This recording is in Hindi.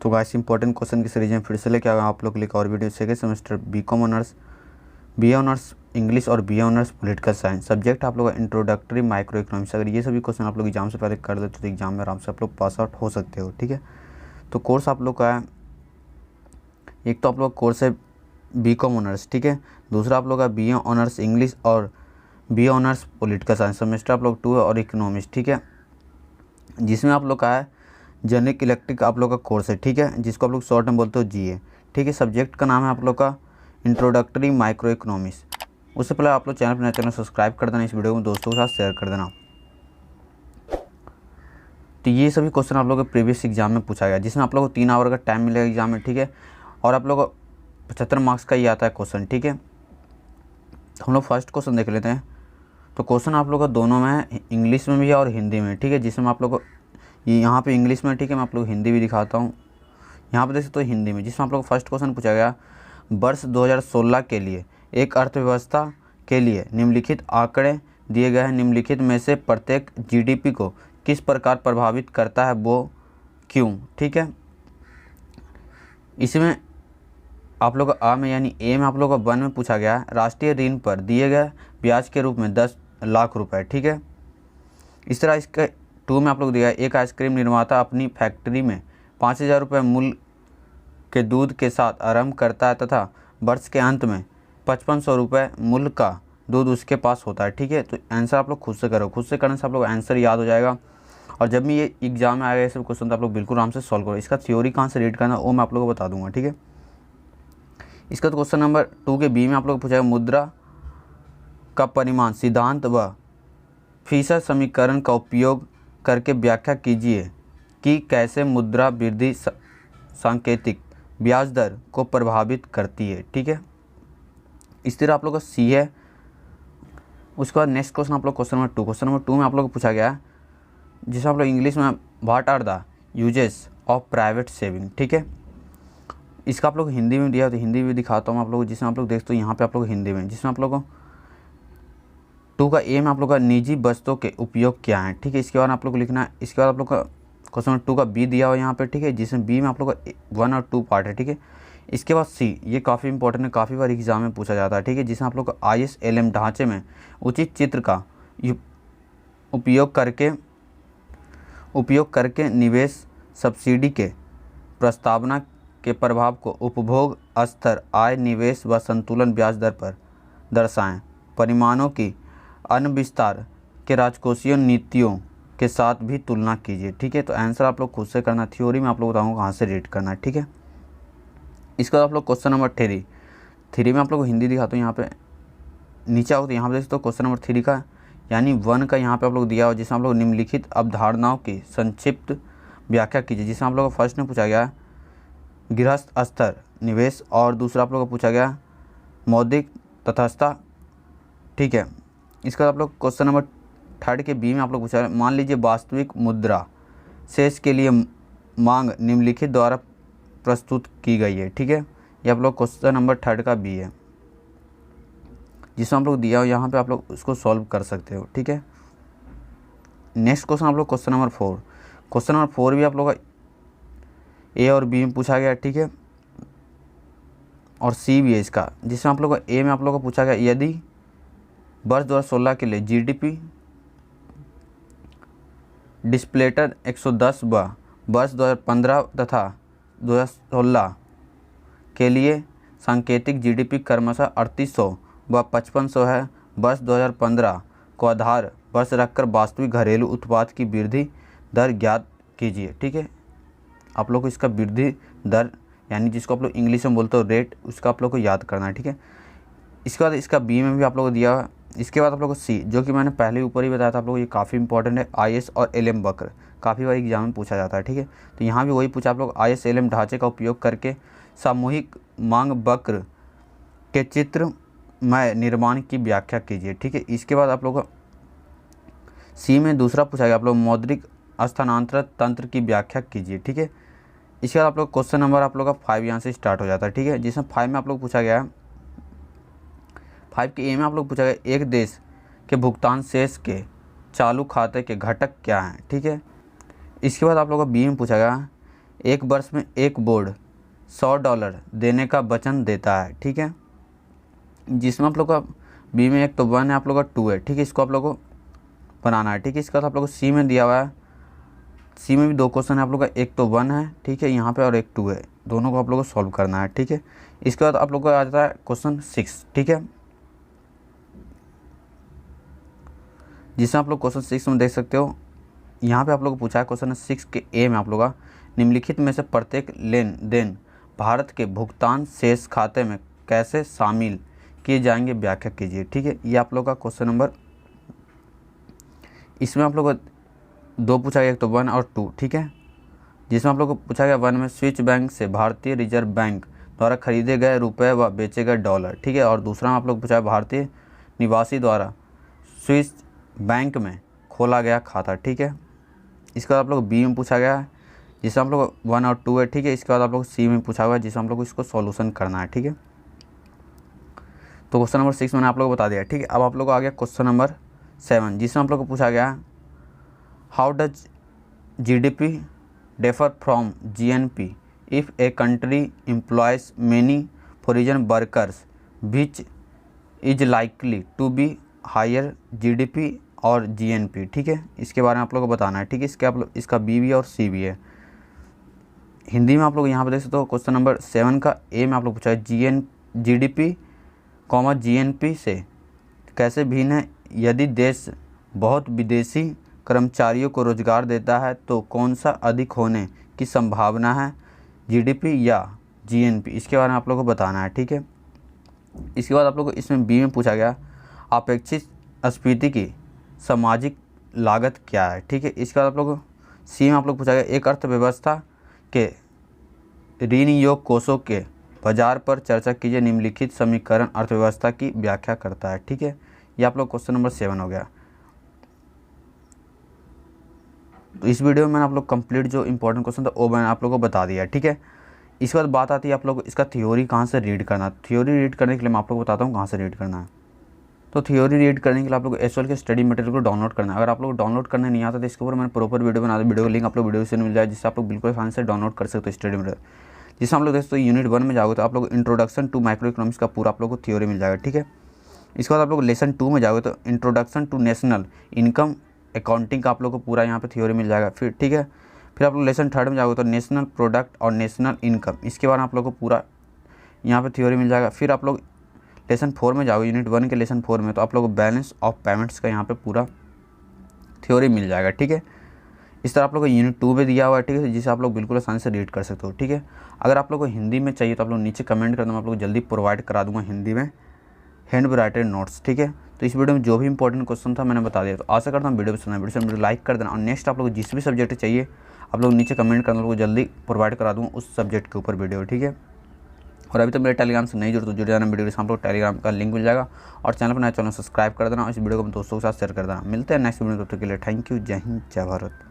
तो गाइस इंपॉर्टेंट क्वेश्चन की सीरीज में फिर से लेके आया आप लोग के लिए और video second semester BCom honours, BA honours English और BA honours political science. Subject आप लोग का इंट्रोडक्टरी माइक्रो इकोनॉमिक्स। अगर ये सभी क्वेश्चन आप लोग एग्जाम से पहले कर देते तो एग्जाम में आराम से आप लोग पास आउट हो सकते हो। ठीक है, तो कोर्स आप लोग का है, एक तो आप लोग कोर्स है बीकॉम ऑनर्स, ठीक है। दूसरा आप लोग का बीए ऑनर्स इंग्लिश और BA honours political science. Semester आप लोग 2 है और इकोनॉमिक्स, ठीक है। जिसमें आप लोग का है जेनेरिक इलेक्ट्रिक आप लोग का कोर्स है, ठीक है, जिसको आप लोग शॉर्ट में बोलते हो जीए, ठीक है। सब्जेक्ट का नाम है आप लोग का इंट्रोडक्टरी माइक्रो इकोनॉमिक्स। उससे पहले आप लोग चैनल सब्सक्राइब कर देना, इस वीडियो को दोस्तों के साथ शेयर कर देना। तो ये सभी क्वेश्चन आप लोग के प्रीवियस एग्जाम में पूछा गया, जिसमें आप लोग को 3 आवर का टाइम मिलेगा एग्जाम में, ठीक है। और आप लोग को 75 मार्क्स का ही आता है क्वेश्चन, ठीक है। हम लोग फर्स्ट क्वेश्चन देख लेते हैं। तो क्वेश्चन आप लोग का दोनों में है, इंग्लिश में भी है और हिंदी में, ठीक है। जिसमें आप लोग को ये यहाँ पे इंग्लिश में, ठीक है, मैं आप लोग हिंदी भी दिखाता हूँ। यहाँ पे देख सकते हो हिंदी में, जिसमें आप लोग फर्स्ट क्वेश्चन पूछा गया, वर्ष 2016 के लिए एक अर्थव्यवस्था के लिए निम्नलिखित आंकड़े दिए गए हैं, निम्नलिखित में से प्रत्येक जीडीपी को किस प्रकार प्रभावित करता है, वो क्यों, ठीक है। इसमें आप लोग आ में यानी ए में आप लोग का 1 में पूछा गया है, राष्ट्रीय ऋण पर दिए गए ब्याज के रूप में 10 लाख रुपए, ठीक है। इस तरह इसका 2 में आप लोग दिया है, एक आइसक्रीम निर्माता अपनी फैक्ट्री में 5,000 रुपये मूल्य के दूध के साथ आरंभ करता है तथा वर्ष के अंत में 5,500 रुपये मूल्य का दूध उसके पास होता है, ठीक है। तो आंसर आप लोग खुद से करो, खुद से करने से आप लोग आंसर याद हो जाएगा। और जब भी ये एग्जाम में आएगा ये सब क्वेश्चन तो आप लोग बिल्कुल आराम से सॉल्व करो। इसका थ्योरी कहाँ से रीड करना वो मैं आप लोगों को बता दूंगा, ठीक है। इसका तो क्वेश्चन नंबर 2 के बी में आप लोग को पूछा है, मुद्रा का परिमाण सिद्धांत व फीसद समीकरण का उपयोग करके व्याख्या कीजिए कि कैसे मुद्रा वृद्धि सांकेतिक ब्याज दर को प्रभावित करती है, ठीक है। इस तरह आप लोग का सी है। उसके बाद नेक्स्ट क्वेश्चन आप लोग क्वेश्चन नंबर 2, क्वेश्चन नंबर 2 में आप लोग को पूछा गया है, जिसे आप लोग इंग्लिश में what are the uses of private saving, ठीक है। इसका आप लोग हिंदी में दिया तो हिंदी भी दिखाता हूँ आप लोग, जिसमें आप लोग देखते हो यहाँ पे आप लोग हिंदी में, जिसमें आप लोग को 2 का ए में आप लोग का निजी बस्तों के उपयोग क्या है, ठीक है। इसके बाद आप लोग को लिखना है। इसके बाद आप लोग का क्वेश्चन नंबर 2 का बी दिया हुआ यहाँ पे, ठीक है, जिसमें बी में आप लोग का 1 और 2 पार्ट है, ठीक है। इसके बाद सी, ये काफ़ी इंपॉर्टेंट है, काफ़ी बार एग्जाम में पूछा जाता है, ठीक है, जिसमें आप लोग को ISLM ढांचे में उचित चित्र का उपयोग करके निवेश सब्सिडी के प्रस्तावना के प्रभाव को उपभोग स्तर, आय, निवेश व संतुलन ब्याज दर पर दर्शाएं। परिमाणों की अन्य विस्तार के राजकोषीय नीतियों के साथ भी तुलना कीजिए, ठीक है। तो आंसर आप लोग खुद से करना, थ्योरी में आप लोग बताऊंगा कहाँ से रीड करना है, ठीक है। इसके बाद आप लोग क्वेश्चन नंबर 3 में आप लोग को हिंदी दिखाता हूँ। यहाँ पे नीचे आओ तो यहाँ पे देख सकते हो क्वेश्चन नंबर 3 का यानी 1 का यहाँ पे आप लोग दिया हो, जिसमें आप लोग निम्नलिखित अवधारणाओं की संक्षिप्त व्याख्या कीजिए। जिसमें आप लोग को फर्स्ट में पूछा गया गृहस्थ स्तर निवेश और दूसरा आप लोग को पूछा गया मौद्रिक तटस्थता, ठीक है। इसका आप लोग क्वेश्चन नंबर 3 के बी में आप लोग पूछा है, मान लीजिए वास्तविक मुद्रा शेष के लिए मांग निम्नलिखित द्वारा प्रस्तुत की गई है, ठीक है। ये आप लोग क्वेश्चन नंबर 3 का बी है, जिसमें आप लोग दिया हो यहाँ पे आप लोग उसको सॉल्व कर सकते हो, ठीक है। नेक्स्ट क्वेश्चन आप लोग क्वेश्चन नंबर 4, क्वेश्चन नंबर 4 भी आप लोग का ए और बी में पूछा गया, ठीक है, और सी भी है इसका, जिसमें आप लोग को ए में आप लोग को पूछा गया, यदि वर्ष 2016 के लिए जीडीपी डिस्प्लेटर 110 व वर्ष 2015 तथा 2016 के लिए सांकेतिक जीडीपी क्रमशः 3800 व 5500 है, वर्ष 2015 को आधार वर्ष रखकर वास्तविक घरेलू उत्पाद की वृद्धि दर ज्ञात कीजिए, ठीक है। आप लोग को इसका वृद्धि दर यानी जिसको आप लोग इंग्लिश में बोलते हो रेट, उसका आप लोग को याद करना है, ठीक है। इसके बाद इसका बी में भी आप लोग को दिया हुआ। इसके बाद आप लोग को सी, जो कि मैंने पहले ऊपर ही बताया था आप लोग, ये काफ़ी इंपॉर्टेंट है, IS और LM वक्र काफ़ी बार एग्जाम में पूछा जाता है, ठीक है। तो यहाँ भी वही पूछा आप लोग, ISLM ढांचे का उपयोग करके सामूहिक मांग वक्र के चित्रमय निर्माण की व्याख्या कीजिए, ठीक है। इसके बाद आप लोग सी में दूसरा पूछा गया, आप लोग मौद्रिक स्थानांतरण तंत्र की व्याख्या कीजिए, ठीक है। इसके बाद आप लोग क्वेश्चन नंबर आप लोग का 5 यहाँ से स्टार्ट हो जाता है, ठीक है, जिसमें 5 में आप लोग पूछा गया 5 के ए में आप लोग पूछा गया, एक देश के भुगतान शेष के चालू खाते के घटक क्या हैं, ठीक है। इसके बाद आप लोग का बी में पूछा गया 1 वर्ष में एक बोर्ड $100 देने का वचन देता है। ठीक है, जिसमें आप लोग का बी में एक तो 1 है, आप लोग का 2 है। ठीक है, इसको आप लोग को बनाना है। ठीक है, इसका आप लोग को सी में दिया हुआ है, सी में भी 2 क्वेश्चन है आप लोग का, एक तो 1 है, ठीक है, यहाँ पे, और एक 2 है, दोनों को आप लोग को सॉल्व करना है। ठीक है, इसके बाद आप लोग का आ जाता है क्वेश्चन 6। ठीक है, जिसमें आप लोग क्वेश्चन 6 में देख सकते हो, यहाँ पे आप लोग को पूछा है क्वेश्चन 6 के ए में आप लोग का निम्नलिखित में से प्रत्येक लेन देन भारत के भुगतान शेष खाते में कैसे शामिल किए जाएंगे, व्याख्या कीजिए। ठीक है, ये आप लोग का क्वेश्चन नंबर, इसमें आप लोग को 2 पूछा गया, एक तो 1 और 2। ठीक है, जिसमें आप लोग को पूछा गया 1 में स्विस बैंक से भारतीय रिजर्व बैंक द्वारा खरीदे गए रुपए व बेचे गए $। ठीक है, और दूसरा में आप लोग पूछा है भारतीय निवासी द्वारा स्विस बैंक में खोला गया खाता। ठीक है, इसके बाद आप लोग बी में पूछा गया है, जिसमें आप लोग 1 और 2 है। ठीक है, इसके बाद आप लोग सी में पूछा हुआ है, जिसमें आप लोग को इसको सॉल्यूशन करना है। ठीक है, तो क्वेश्चन नंबर 6 मैंने आप लोग को बता दिया। ठीक है, अब आप लोग को आ गया क्वेश्चन नंबर 7, जिसमें आप लोग को पूछा गया how does GDP differ from GNP if a country employs many foreign workers which is likely to be higher GDP और GNP। ठीक है, इसके बारे में आप लोग को बताना है। ठीक है, इसके आप लोग, इसका बी भी है और सी भी है। हिंदी में आप लोग यहाँ पर देख सकते हो, क्वेश्चन नंबर 7 का ए में आप लोग पूछा है GDP, GNP से कैसे भिन्न है। यदि देश बहुत विदेशी कर्मचारियों को रोजगार देता है तो कौन सा अधिक होने की संभावना है, GDP या GNP, इसके बारे में आप लोग को बताना है। ठीक है, इसके बाद आप लोग को इसमें बी में पूछा गया अपेक्षित स्फीति की सामाजिक लागत क्या है। ठीक है, इसके बाद आप लोग को सी में आप लोग पूछा गया एक अर्थव्यवस्था के विनियोग कोषों के बाजार पर चर्चा कीजिए, निम्नलिखित समीकरण अर्थव्यवस्था की व्याख्या करता है। ठीक है, ये आप लोग क्वेश्चन नंबर 7 हो गया। तो इस वीडियो में मैंने आप लोग कंप्लीट जो इंपॉर्टेंट क्वेश्चन था वो मैंने आप लोग को बता दिया। ठीक है, इसके बाद बात आती है आप लोग इसका थ्योरी कहाँ से रीड करना है। थ्योरी रीड करने के लिए मैं आप लोग को बताता हूँ कहाँ से रीड करना है। तो थ्योरी रीड करने के लिए आप लोग एसएल के स्टडी मटेरियल को डाउनलोड करना है। अगर आप लोग डाउनलोड करने नहीं आता तो इसके ऊपर मैंने प्रॉपर वीडियो बना दिया, वीडियो का लिंक आप लोग वीडियो से मिल जाए, जिससे आप लोग बिल्कुल आसानी से डाउनलोड कर सकते हो स्टडी मटेरियल। जिससे हम लोग देखते हो यूनिट 1 में जाओगे तो आप लोग इंट्रोडक्शन टू माइक्रो इकोनॉमिक्स का पूरा आप लोग को थ्योरी मिल जाएगा। ठीक है, इसके बाद आप लोग लेसन 2 में जाओगे तो introduction to national income accounting का आप लोग को पूरा यहाँ पे थ्योरी मिल जाएगा। फिर ठीक है, फिर आप लोग लेसन 3 में जाओगे तो नेशनल प्रोडक्ट और नेशनल इनकम, इसके बारे में आप लोग को पूरा यहाँ पे थ्योरी मिल जाएगा। फिर आप लोग लेसन 4 में जाओगे, यूनिट 1 के लेसन 4 में, तो आप लोग को बैलेंस ऑफ पेमेंट्स का यहाँ पे पूरा थ्योरी मिल जाएगा। ठीक है, इस तरह आप लोग को यूनिट 2 में दिया हुआ है। ठीक है, जिसे आप लोग बिल्कुल आसानी से रीड कर सकते हो। ठीक है, अगर आप लोग को हिंदी में चाहिए तो आप लोग नीचे कमेंट कर दो, मैं आप लोग को जल्दी प्रोवाइड करा दूंगा हिंदी में हैंड राइटेड नोट्स। ठीक है, तो इस वीडियो में जो भी इंपॉर्टेंट क्वेश्चन था मैंने बता दिया। तो आशा करता हूँ वीडियो पसंद है, वीडियो लाइक कर देना, और नेक्स्ट आप लोग को जिस भी सब्जेक्ट चाहिए आप लोग नीचे कमेंट करना, लोग जल्दी प्रोवाइड करा दूँगा उस सब्जेक्ट के ऊपर वीडियो। ठीक है, और अभी तो मेरे टेलीग्राम से नहीं जुड़े तो जुड़ जाना, वीडियो के साथ आप लोग टेलीग्राम का लिंक मिल जाएगा, और चैनल पर नया चैनल सब्सक्राइब कर देना, और इस वीडियो को दोस्तों के साथ शेयर कर देना। मिलते हैं नेक्स्ट वीडियो, तब तक के लिए थैंक यू, जय हिंद, जय भारत।